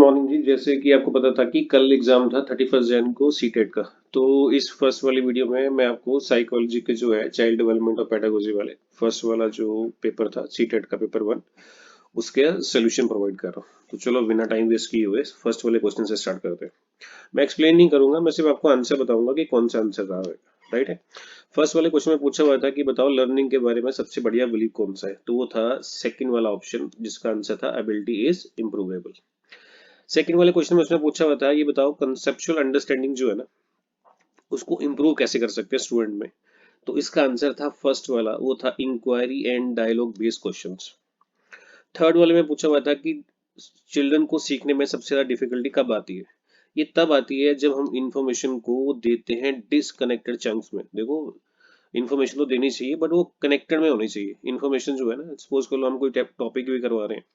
Morning जी। जैसे कि आपको पता था कि कल एग्जाम था 31 जैन को सीटेट का। तो इस फर्स्ट वाली वीडियो में मैं आपको साइकोलॉजी के जो है चाइल्ड डेवलपमेंट और पेडागोजी वाले फर्स्ट वाला जो पेपर था सीटेट का पेपर 1 उसके सोल्यूशन प्रोवाइड कर रहा हूँ। तो चलो बिना टाइम वेस्ट किए हुए फर्स्ट वाले क्वेश्चन से स्टार्ट करते हैं। मैं एक्सप्लेन नहीं करूंगा, मैं सिर्फ आपको आंसर बताऊंगा कि कौन सा आंसर रहा है। राइट है। फर्स्ट वाले क्वेश्चन में पूछा हुआ था कि बताओ लर्निंग के बारे में सबसे बढ़िया बिलीव कौन सा है। तो वो था सेकंड वाला ऑप्शन, जिसका आंसर था एबिलिटी इज इम्प्रूवेबल। सेकंड वाले क्वेश्चन में उसने पूछा हुआ था ये बताओ कंसेप्चुअल अंडरस्टैंडिंग जो है ना उसको इम्प्रूव कैसे कर सकते हैं स्टूडेंट में। तो इसका आंसर था फर्स्ट वाला, वो था inquiry and dialogue based questions. Third वाले में पूछा हुआ था कि चिल्ड्रन को सीखने में सबसे ज्यादा डिफिकल्टी कब आती है। ये तब आती है जब हम इंफॉर्मेशन को देते हैं डिसकनेक्टेड चंक्स में। देखो, इन्फॉर्मेशन तो देनी चाहिए बट वो कनेक्टेड में होनी चाहिए। इन्फॉर्मेशन जो है ना, सपोज कर लो हम कोई टॉपिक भी करवा रहे हैं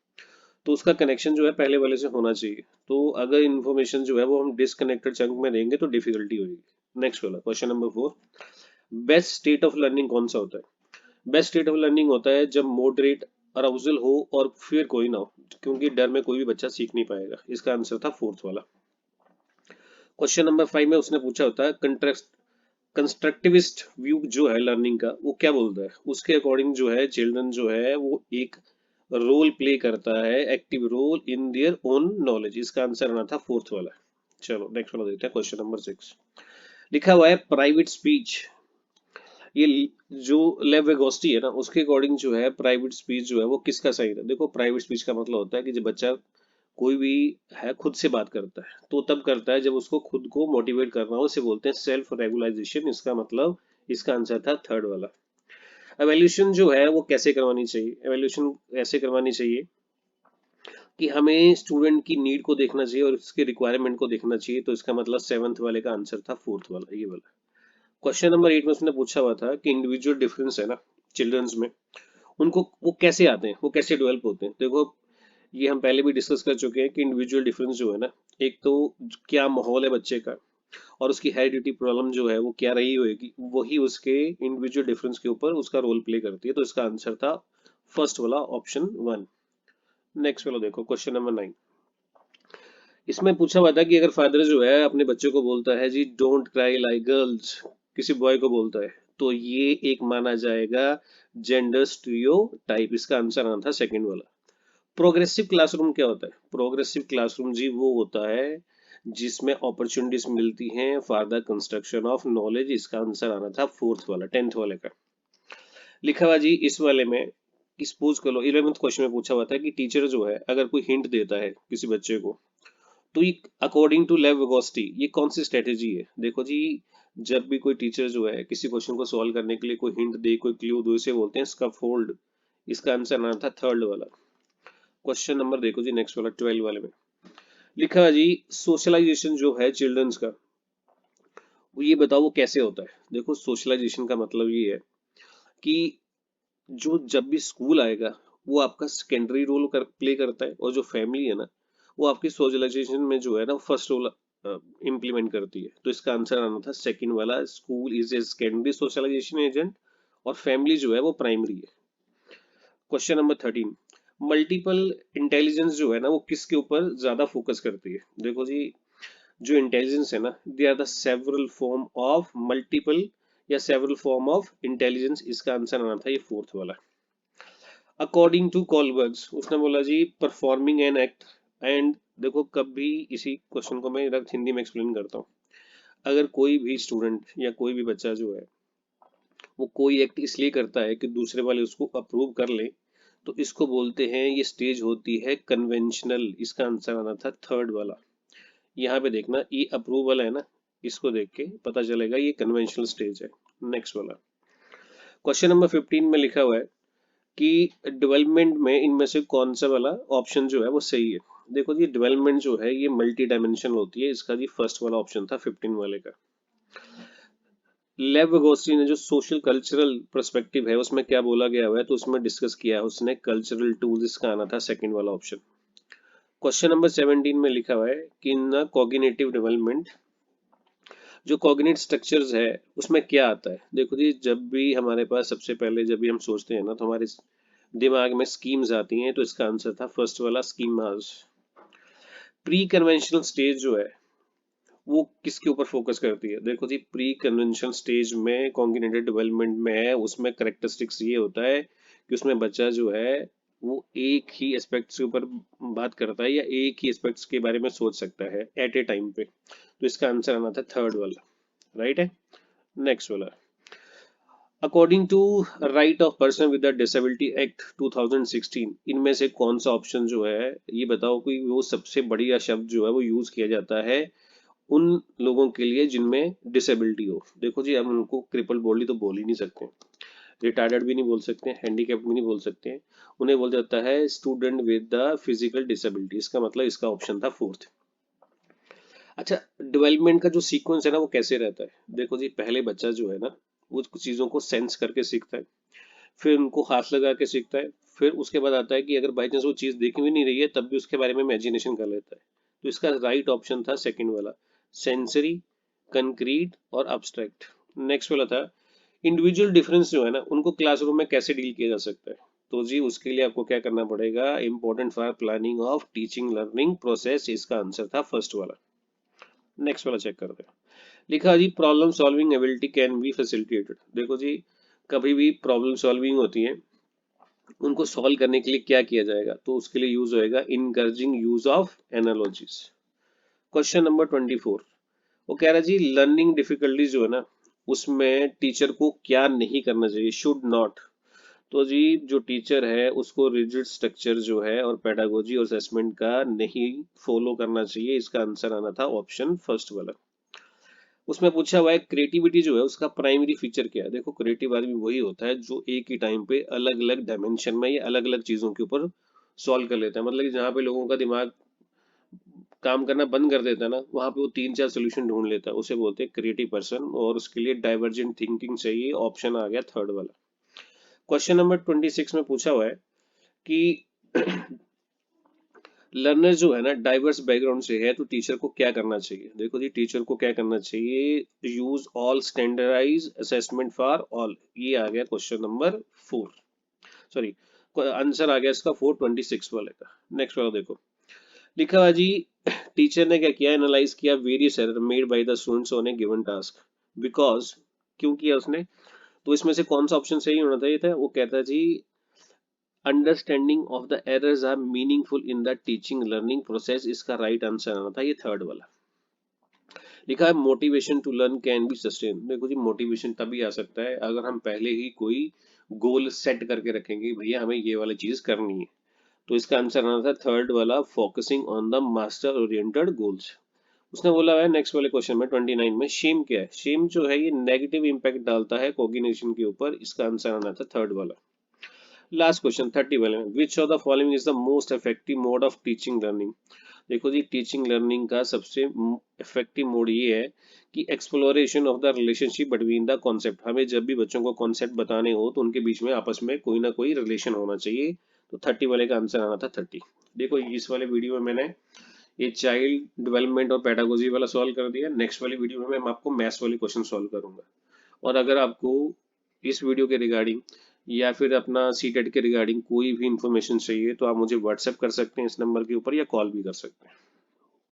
तो उसका कनेक्शन जो है पहले वाले से होना चाहिए। तो अगर इन्फॉर्मेशन जो है वो हम डिसकनेक्टेड चंक में देंगे तो डिफिकल्टी होगी। नेक्स्ट वाला question number 4, best state of learning कौन सा होता है। बेस्ट स्टेट ऑफ लर्निंग होता है जब मॉडरेट अराउजल हो और फिर कोई ना हो, क्योंकि डर में कोई भी बच्चा सीख नहीं पाएगा। इसका आंसर था फोर्थ वाला। क्वेश्चन नंबर 5 में उसने पूछा होता है कंस्ट्रक्टिविस्ट व्यू जो है लर्निंग का वो क्या बोलता है। उसके अकॉर्डिंग जो है चिल्ड्रन जो है वो एक रोल प्ले करता है, active role in their own knowledge. इसका आंसर आना था फोर्थ वाला। चलो नेक्स्ट वाला देखते हैं, क्वेश्चन नंबर 6। लिखा हुआ है प्राइवेट स्पीच। ये जो लेव वेगोस्टी है ना उसके अकॉर्डिंग जो है प्राइवेट स्पीच जो है वो किसका साइन है। देखो, प्राइवेट स्पीच का मतलब होता है कि जब बच्चा कोई भी है खुद से बात करता है तो तब करता है जब उसको खुद को मोटिवेट करना हो, उसे बोलते हैं सेल्फ रेगुलाइजेशन। इसका मतलब इसका आंसर था थर्ड वाला। एवोल्यूशन जो है वो कैसे करवानी चाहिए। एवोल्यूशन ऐसे करवानी चाहिए कि हमें स्टूडेंट की नीड को देखना चाहिए और उसके रिक्वायरमेंट को देखना चाहिए। तो इसका मतलब सेवंथ वाले का आंसर था फोर्थ वाला, ये वाला। क्वेश्चन नंबर 8 में उसने पूछा हुआ था कि इंडिविजुअल डिफरेंस है ना चिल्ड्रंस में, उनको वो कैसे आते हैं, वो कैसे डेवलप होते हैं। देखो, ये हम पहले भी डिस्कस कर चुके हैं कि इंडिविजुअल डिफरेंस जो है ना, एक तो क्या माहौल है बच्चे का और उसकी हेरिडिटी प्रॉब्लम जो है वो क्या रही होगी, वही उसके इंडिविजुअल डिफरेंस के ऊपर उसका रोल प्ले करती है। तो इसका आंसर था फर्स्ट वाला ऑप्शन 1। नेक्स्ट वाला देखो, क्वेश्चन नंबर 9। इसमें पूछा हुआ था कि अगर फादर जो है अपने बच्चे को बोलता है जी डोंट क्राई लाइक गर्ल्स, किसी बॉय को बोलता है, तो ये एक माना जाएगा जेंडर स्टीरियोटाइप। इसका आंसर आना था सेकंड वाला। प्रोग्रेसिव क्लासरूम क्या होता है। प्रोग्रेसिव क्लासरूम जी वो होता है जिसमें अपॉर्चुनिटीज मिलती हैं for the construction of knowledge. इसका आंसर आना था फोर्थ वाला, टेंथ वाले का। लिखा हुआ जी इस वाले में कि सपोज कर लो 11th क्वेश्चन में पूछा हुआ था कि टीचर जो है अगर कोई हिंट देता है किसी बच्चे को, तो ये अकॉर्डिंग टू लेव वेगोस्टी ये कौन सी स्ट्रेटेजी है। देखो जी, जब भी कोई टीचर जो है किसी क्वेश्चन को सॉल्व करने के लिए कोई हिंट दे, कोई क्लू दो, इसे बोलते हैं स्कैफोल्ड। इसका आंसर आना था थर्ड वाला। क्वेश्चन नंबर देखो जी नेक्स्ट वाला 12 वाले में। लिखा है जी सोशलाइजेशन जो है चिल्ड्रंस का, वो ये बताओ वो कैसे होता है। देखो, सोशलाइजेशन का मतलब ये है कि जो जब भी स्कूल आएगा वो आपका सेकेंडरी रोल प्ले करता है, और जो फैमिली है ना वो आपकी सोशलाइजेशन में जो है ना फर्स्ट रोल इम्प्लीमेंट करती है। तो इसका आंसर आना था सेकंड वाला, school is a secondary socialisation agent और फैमिली जो है वो प्राइमरी है। क्वेश्चन नंबर 13, मल्टीपल इंटेलिजेंस जो है ना वो किसके ऊपर ज्यादा फोकस करती है। देखो जी, जो इंटेलिजेंस है ना they are the several form of multiple या सेवरल फॉर्म ऑफ इंटेलिजेंस। इसका आंसर आना था ये फोर्थ वाला। अकॉर्डिंग टू कॉलबर्ग्स उसने बोला जी परफॉर्मिंग एन एक्ट एंड। देखो, कभी इसी क्वेश्चन को मैं हिंदी में एक्सप्लेन करता हूँ। अगर कोई भी स्टूडेंट या कोई भी बच्चा जो है वो कोई एक्ट इसलिए करता है कि दूसरे वाले उसको अप्रूव कर ले, तो इसको बोलते हैं, ये स्टेज होती है कन्वेंशनल। इसका आंसर आना था थर्ड वाला। यहाँ पे देखना, ये अप्रूवल है ना, इसको देख के पता चलेगा ये कन्वेंशनल स्टेज है। नेक्स्ट वाला क्वेश्चन नंबर 15 में लिखा हुआ है कि डेवलपमेंट में इनमें से कौन सा वाला ऑप्शन जो है वो सही है। देखो जी, डेवलपमेंट जो है ये मल्टी डायमेंशनल होती है। इसका जी फर्स्ट वाला ऑप्शन था 15 वाले का। लेव गोस्टी ने जो सोशल कल्चरल पर्सपेक्टिव है उसमें क्या बोला गया हुआ है, तो उसमें डिस्कस किया है उसने कल्चरल टूल्स। इसका आना था सेकंड वाला ऑप्शन। क्वेश्चन नंबर 17 में लिखा हुआ है कि इन कॉग्निटिव डेवलपमेंट जो कॉग्निटिव स्ट्रक्चर्स है उसमें क्या आता है। देखो जी, जब भी हमारे पास सबसे पहले जब भी हम सोचते हैं ना तो हमारे दिमाग में स्कीम्स आती हैं। तो इसका आंसर था फर्स्ट वाला, स्कीमास। प्री कन्वेंशनल स्टेज जो है वो किसके ऊपर फोकस करती है? देखो जी, प्री कन्वेंशनल स्टेज में कॉग्निटिव डेवलपमेंट में है, उसमें करेक्टरिस्टिक्स ये होता है कि उसमें बच्चा जो है वो एक ही एस्पेक्ट्स के ऊपर बात करता है या एक ही एस्पेक्ट्स के बारे में सोच सकता है एट ए टाइम पे। तो इसका आंसर आना था थर्ड वाला, राइट है। नेक्स्ट वाला, according to right of person with disability act 2016, इनमें से कौन सा ऑप्शन जो है ये बताओ कि वो सबसे बढ़िया शब्द जो है वो यूज किया जाता है उन लोगों के लिए जिनमें डिसेबिलिटी हो। देखो जी, हम उनको क्रिपल बोल्डली तो बोल ही नहीं सकते, रिटार्डेड भी नहीं बोल सकते, हैंडीकैप्ड भी नहीं बोल सकते, उन्हें बोल जाता है student with the physical disability. इसका मतलब इसका ऑप्शन था फोर्थ। अच्छा, डेवलपमेंट का जो सीक्वेंस है ना वो कैसे रहता है? देखो जी, पहले बच्चा जो है ना वो कुछ चीजों को सेंस करके सीखता है, फिर उनको हाथ लगा के सीखता है, फिर उसके बाद आता है कि अगर बाई चांस वो चीज देख भी नहीं रही है तब भी उसके बारे में इमेजिनेशन कर लेता है। तो इसका राइट ऑप्शन था सेकंड वाला, सेंसरी, कंक्रीट और अब्स्ट्रैक्ट। नेक्स्ट वाला था इंडिविजुअल डिफरेंस जो है ना उनको क्लासरूम में कैसे डील किया जा सकता है? तो जी उसके लिए आपको क्या करना पड़ेगा, important for planning of teaching learning process, इसका आंसर था फर्स्ट वाला। नेक्स्ट वाला चेक करते हैं। लिखा जी, problem solving ability can be facilitated. देखो जी, कभी भी प्रॉब्लम सॉल्विंग होती है, उनको सॉल्व करने के लिए क्या किया जाएगा? तो उसके लिए यूज होएगा encouraging use of analogies. Question number 24, वो कह रहा है जी लर्निंग डिफिकल्टीज जो है ना उसमें टीचर को क्या नहीं करना चाहिए, शुड नॉट। तो जी जो टीचर है उसको रिजिड स्ट्रक्चर जो है और पेडागोजी और असेसमेंट का नहीं फॉलो करना चाहिए। इसका आंसर आना था ऑप्शन फर्स्ट वाला। उसमें पूछा हुआ है क्रिएटिविटी जो है उसका प्राइमरी फीचर क्या है? देखो, क्रिएटिव आदमी वही होता है जो एक ही टाइम पे अलग अलग डायमेंशन में या अलग अलग चीजों के ऊपर सॉल्व कर लेता है। मतलब कि जहाँ पे लोगों का दिमाग काम करना बंद कर देता है ना वहां पे वो तीन चार सोल्यूशन ढूंढ लेता है, उसे बोलते हैं क्रिएटिव पर्सन, और उसके लिए डाइवर्जेंट थिंकिंग चाहिए। ऑप्शन आ गया थर्ड वाला। क्वेश्चन नंबर 26 में पूछा हुआ है कि लर्नर जो है ना डाइवर्स बैकग्राउंड से है तो टीचर को क्या करना चाहिए? देखो जी, टीचर को क्या करना चाहिए, use all standardise assessment for all. ये आ गया क्वेश्चन नंबर 4, सॉरी आंसर आ गया इसका 426 वाले का। नेक्स्ट वाला देखो, लिखा हुआ जी टीचर ने क्या किया, एनालाइज किया various error made by the students on A given task because, क्यों किया उसने? तो इसमें से कौन सा ऑप्शन सही होना चाहिए था? वो कहता है जी understanding of the errors are meaningful in the teaching learning process. इसका राइट आंसर आना था ये थर्ड वाला। लिखा है motivation to learn can be sustain. देखो जी, मोटिवेशन तभी आ सकता है अगर हम पहले ही कोई गोल सेट करके रखेंगे, भैया हमें ये वाली चीज करनी है। तो इसका आंसर आना था थर्ड वाला, focusing on the master oriented goals. उसने बोला है नेक्स्ट वाले क्वेश्चन में 29 में, शेम क्या है? शेम जो है ये नेगेटिव इंपैक्ट डालता है कोग्निशन के ऊपर। इसका आंसर आना था थर्ड वाला। लास्ट क्वेश्चन 30 वाले में, which of the following is the most effective mode of teaching learning. देखो जी, टीचिंग लर्निंग का सबसे इफेक्टिव मोड ये है कि exploration of the relationship between the concept. हमें जब भी बच्चों को कॉन्सेप्ट बताने हो तो उनके बीच में आपस में कोई ना कोई रिलेशन होना चाहिए। तो 30 वाले का आंसर आना था 30। देखो, इस वाले वीडियो में मैंने ये चाइल्ड डेवलपमेंट और पेडागोजी वाला सॉल्व कर दिया। नेक्स्ट वाली वीडियो में मैं आपको मैथ्स वाले क्वेश्चन सॉल्व करूंगा। और अगर आपको इस वीडियो के रिगार्डिंग या फिर अपना सीटेट के रिगार्डिंग कोई भी इंफॉर्मेशन चाहिए तो आप मुझे व्हाट्सएप कर सकते हैं इस नंबर के ऊपर, या कॉल भी कर सकते हैं।